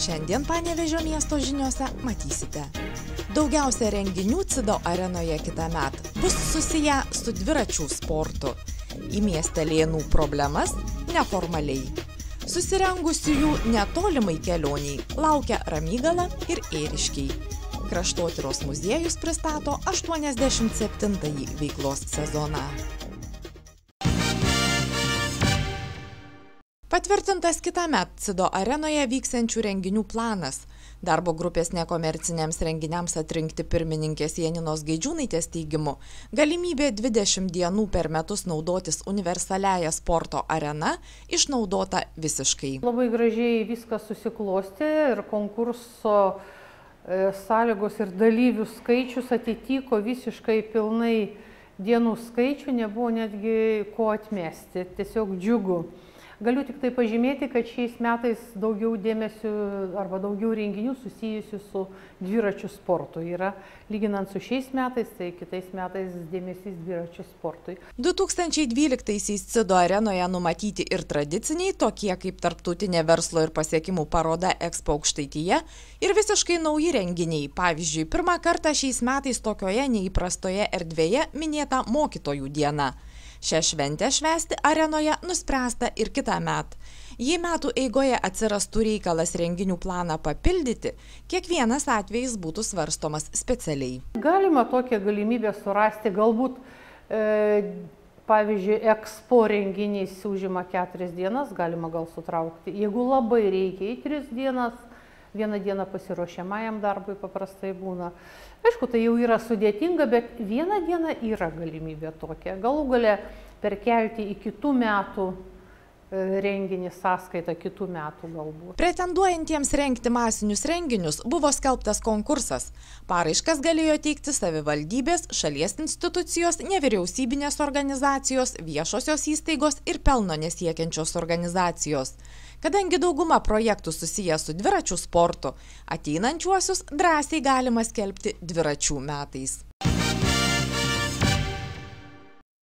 Šiandien Panevėžio miesto žiniose matysite. Daugiausia renginių Cido arenoje kitąmet bus susiję su dviračių sportu. Į miestelėnų problemas neformaliai. Susirengusiųjų netolimai kelioniai laukia Ramygala ir Ėriškiai. Kraštotyros muziejus pristato 87-ąjį veiklos sezoną. Patvirtintas kitąmet Cido arenoje vyksiančių renginių planas. Darbo grupės nekomerciniams renginiams atrinkti pirmininkės Janinos Gaidžiūnaitės teigimu, galimybė 20 dienų per metus naudotis universaliąją sporto areną išnaudota visiškai. Labai gražiai viskas susiklostė ir konkurso sąlygos ir dalyvių skaičius atitiko visiškai pilnai dienų skaičių, nebuvo netgi ko atmesti, tiesiog džiugu. Galiu tik tai pažymėti, kad šiais metais daugiau dėmesio arba daugiau renginių susijusių su dviračių sportu yra. Lyginant su šiais metais, tai kitais metais dėmesys dviračių sportui. 2012-aisiais Cido arenoje numatyti ir tradiciniai, tokie kaip tarptautinė verslo ir pasiekimų paroda Expo Aukštaitija ir visiškai nauji renginiai. Pavyzdžiui, pirmą kartą šiais metais tokioje neįprastoje erdvėje minėta mokytojų diena. Šią šventę švęsti arenoje nuspręsta ir kitąmet. Jei metų eigoje atsirastų reikalas renginių planą papildyti, kiekvienas atvejis būtų svarstomas specialiai. Galima tokią galimybę surasti, galbūt, pavyzdžiui, Expo renginys užima 4 dienas, galima gal sutraukti. Jeigu labai reikia į 3 dienas, vieną dieną pasiruošiamajam darbui paprastai būna. Aišku, tai jau yra sudėtinga, bet vieną dieną yra galimybė tokia. Galų gale perkelti į kitų metų renginį sąskaitą kitų metų galbūt. Pretenduojantiems rengti masinius renginius buvo skelbtas konkursas. Paraiškas galėjo teikti savivaldybės, šalies institucijos, nevyriausybinės organizacijos, viešosios įstaigos ir pelno nesiekiančios organizacijos. Kadangi dauguma projektų susiję su dviračių sportu, ateinančiuosius drąsiai galima skelbti dviračių metais.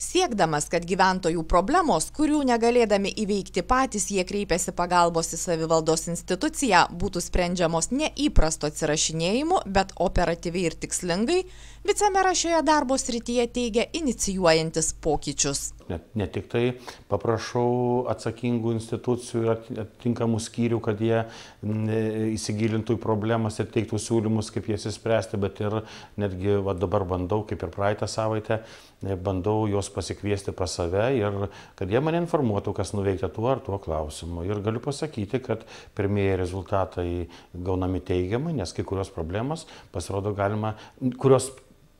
Siekdamas, kad gyventojų problemos, kurių negalėdami įveikti patys, jie kreipiasi pagalbos į savivaldos instituciją, būtų sprendžiamos ne įprasto atsirašinėjimu, bet operatyviai ir tikslingai, vicemeras šioje darbo srityje teigia inicijuojantis pokyčius. Ne tik tai paprašau atsakingų institucijų ir atitinkamų skyrių, kad jie įsigilintų į problemas ir teiktų siūlymus, kaip jas išspręsti, bet ir netgi dabar bandau, kaip ir praeitą savaitę, bandau juos pasikviesti pas save ir kad jie mane informuotų, kas nuveikta tuo ar tuo klausimu. Ir galiu pasakyti, kad pirmieji rezultatai gaunami teigiamai, nes kai kurios problemos pasirodo galima, kurios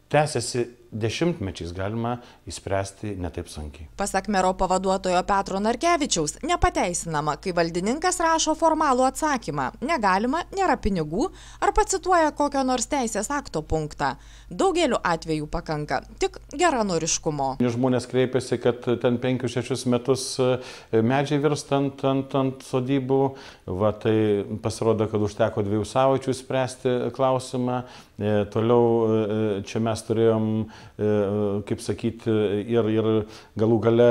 tęsiasi dešimtmečiais, galima įspręsti netaip sunkiai. Pasak mero pavaduotojo Petro Narkevičiaus, nepateisinama, kai valdininkas rašo formalų atsakymą. Negalima, nėra pinigų, ar pacituoja kokio nors teisės akto punktą. Daugeliu atveju pakanka tik geranoriškumo. Žmonės kreipiasi, kad ten 5-6 metus medžiai virsta ant sodybų. Tai pasirodo, kad užteko 2 savaičių spręsti klausimą. Toliau čia mes turėjom, kaip sakyti, ir galų gale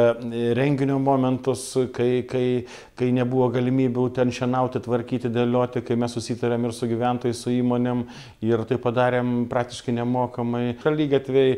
renginio momentus, kai nebuvo galimybių ten šienauti, tvarkyti, dėlioti, kai mes susitarėm ir su gyventojais, su įmonėm ir tai padarėm praktiškai nemokamai. Šaligatviai,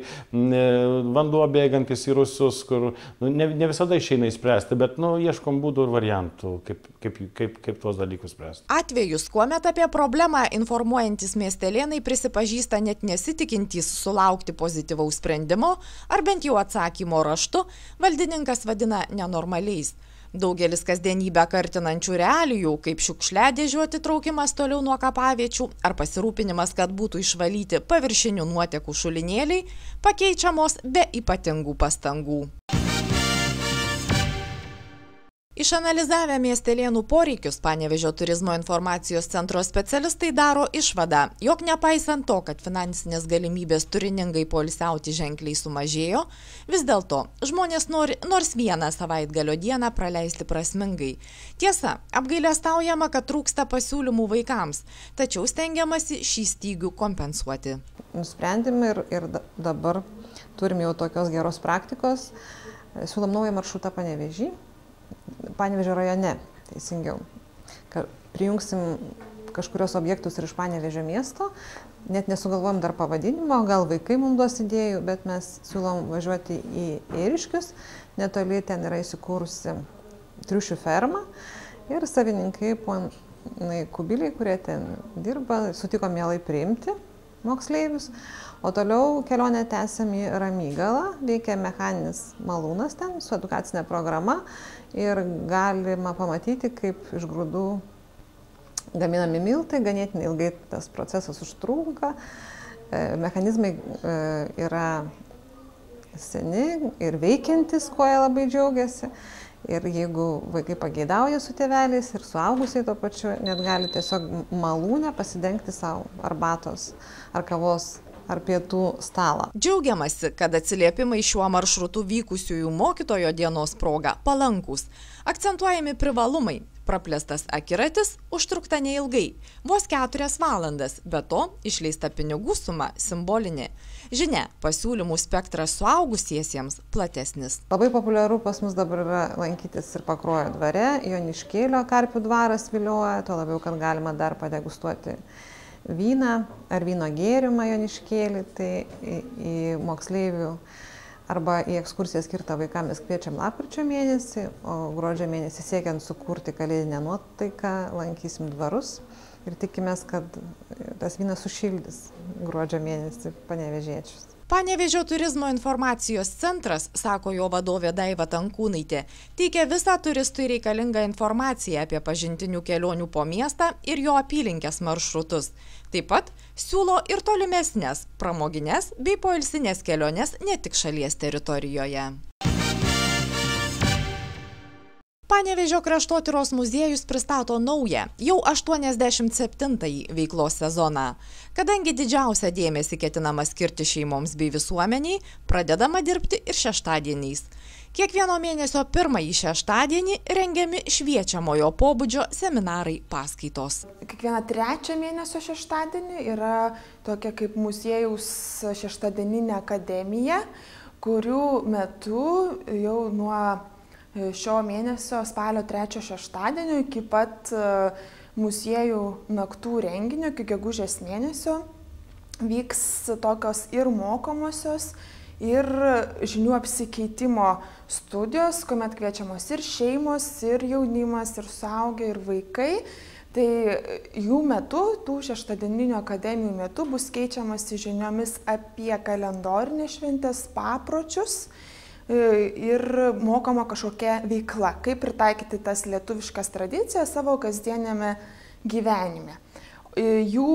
vanduo bėgantis į rūsius, kur ne visada išeina įspręsti, bet ieškom būdų ir variantų, kaip tuos dalykus spręsti. Atvejus, kuomet apie problemą informuojantis miestelėnai prisipažįsta net nesitikintys sulaukti pozityvaus sprendimo ar bent jau atsakymo raštu, valdininkas vadina nenormaliais. Daugelis kasdienybę kartinančių realijų, kaip šiukšliadėžių atitraukimas toliau nuo kapaviečių ar pasirūpinimas, kad būtų išvalyti paviršinių nuotekų šulinėliai, pakeičiamos be ypatingų pastangų. Išanalizavę miestelėnų poreikius, Panevėžio turizmo informacijos centro specialistai daro išvadą, jog nepaisant to, kad finansinės galimybės turiningai poilsiauti ženkliai sumažėjo, vis dėlto žmonės nori nors vieną savaitgalio dieną praleisti prasmingai. Tiesa, apgailestaujama, kad trūksta pasiūlymų vaikams, tačiau stengiamasi šį stygių kompensuoti. Nusprendėme ir dabar turim jau tokios geros praktikos, siūlom naują maršrutą Panevėžį. Panevėžio rajone, teisingiau. Prijungsim kažkurios objektus ir iš Panevėžio miesto. Net nesugalvojom dar pavadinimo, gal vaikai mums duos idėjų, bet mes siūlom važiuoti į Ėriškius. Netoli ten yra įsikūrusi triušių ferma ir savininkai ponai Kubiliai, kurie ten dirba, sutiko mielai priimti moksleivius. O toliau kelionę tęsiam į Ramygalą, veikia mechaninis malūnas ten su edukacinė programa ir galima pamatyti, kaip iš grūdų gaminami miltai, ganėtinai ilgai tas procesas užtrunka, mechanizmai yra seni ir veikiantis, kuo jie labai džiaugiasi. Ir jeigu vaikai pageidauja su tėveliais ir suaugusiai tuo pačiu, net gali tiesiog malūnę pasidengti savo arbatos ar kavos ar pietų stalą. Džiaugiamasi, kad atsiliepimai šiuo maršrutu vykusiųjų mokytojo dienos proga palankūs. Akcentuojami privalumai. Praplėstas akiratis užtrukta neilgai, vos 4 valandas, be to išleista pinigų suma simbolinė. Žinia, pasiūlymų spektras suaugusiesiems platesnis. Labai populiaru pas mus dabar yra lankytis ir Pakruojo dvare, Joniškėlio karpių dvaras vilioja, tuo labiau, kad galima dar padegustuoti vyną ar vyno gėrimą Joniškėlį, tai į moksleivių arba į ekskursiją skirtą vaikams mes kviečiam lapkričio mėnesį, o gruodžio mėnesį siekiant sukurti kalėdinę nuotaiką, lankysim dvarus ir tikimės, kad tas vynas sušildys gruodžio mėnesį panevėžiečius. Panevėžio turizmo informacijos centras, sako jo vadovė Daiva Tankūnaitė, teikia visą turistui reikalingą informaciją apie pažintinių kelionių po miestą ir jo apylinkės maršrutus. Taip pat siūlo ir tolimesnės, pramoginės bei poilsinės keliones ne tik šalies teritorijoje. Panevėžio kraštotyros muziejus pristato naują, jau 87-ąjį veiklos sezoną. Kadangi didžiausią dėmesį ketinama skirti šeimoms bei visuomeniai, pradedama dirbti ir šeštadieniais. Kiekvieno mėnesio pirmąjį šeštadienį rengiami šviečiamojo pobūdžio seminarai paskaitos. Kiekvieną trečią mėnesio šeštadienį yra tokia kaip muziejaus šeštadieninė akademija, kurių metu jau nuo šio mėnesio spalio 3 šeštadienio iki pat muziejų naktų renginio, iki gegužės mėnesio, vyks tokios ir mokomosios, ir žinių apsikeitimo studijos, kuomet kviečiamos ir šeimos, ir jaunimas, ir suaugę, ir vaikai. Tai jų metu, tų šeštadieninių akademijų metu, bus keičiamasi žiniomis apie kalendorinės šventės papročius ir mokoma kažkokia veikla, kaip pritaikyti tas lietuviškas tradicijas savo kasdienėme gyvenime. Jų,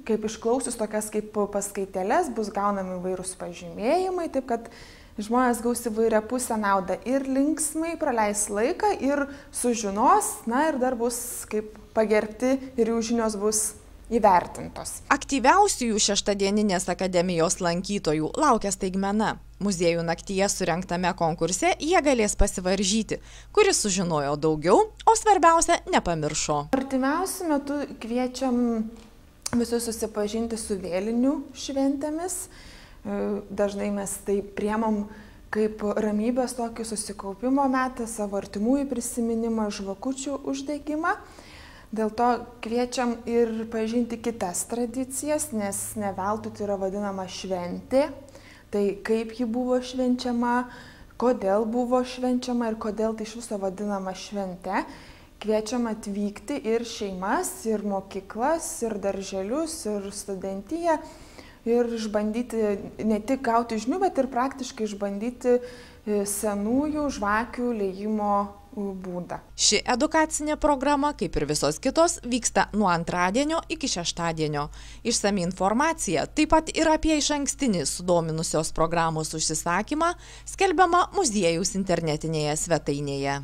kaip išklausius tokias kaip paskaitėlės, bus gaunami įvairūs pažymėjimai, taip kad žmonės gaus įvairiapusę naudą ir linksmai praleis laiką ir sužinos, na ir dar bus kaip pagerbti ir jų žinios bus įvertintos. Aktyviausiųjų šeštadieninės akademijos lankytojų laukia staigmena. Muziejų naktyje surengtame konkurse jie galės pasivaržyti, kuris sužinojo daugiau, o svarbiausia nepamiršo. Artimiausiu metu kviečiam visus susipažinti su vėlinių šventėmis. Dažnai mes tai priemam kaip ramybės tokį susikaupimo metą, savo artimųjų prisiminimą, žvakučių uždegimą. Dėl to kviečiam ir pažinti kitas tradicijas, nes ne veltui tai yra vadinama šventė. Tai kaip ji buvo švenčiama, kodėl buvo švenčiama ir kodėl tai iš viso vadinama švente. Kviečiam atvykti ir šeimas, ir mokyklas, ir darželius, ir studentiją. Ir išbandyti ne tik gauti žinių, bet ir praktiškai išbandyti senųjų žvakių liejimo būdą. Ši edukacinė programa, kaip ir visos kitos, vyksta nuo antradienio iki šeštadienio. Išsami informacija, taip pat ir apie išankstinį sudominusios programos užsisakymą, skelbiama muziejaus internetinėje svetainėje.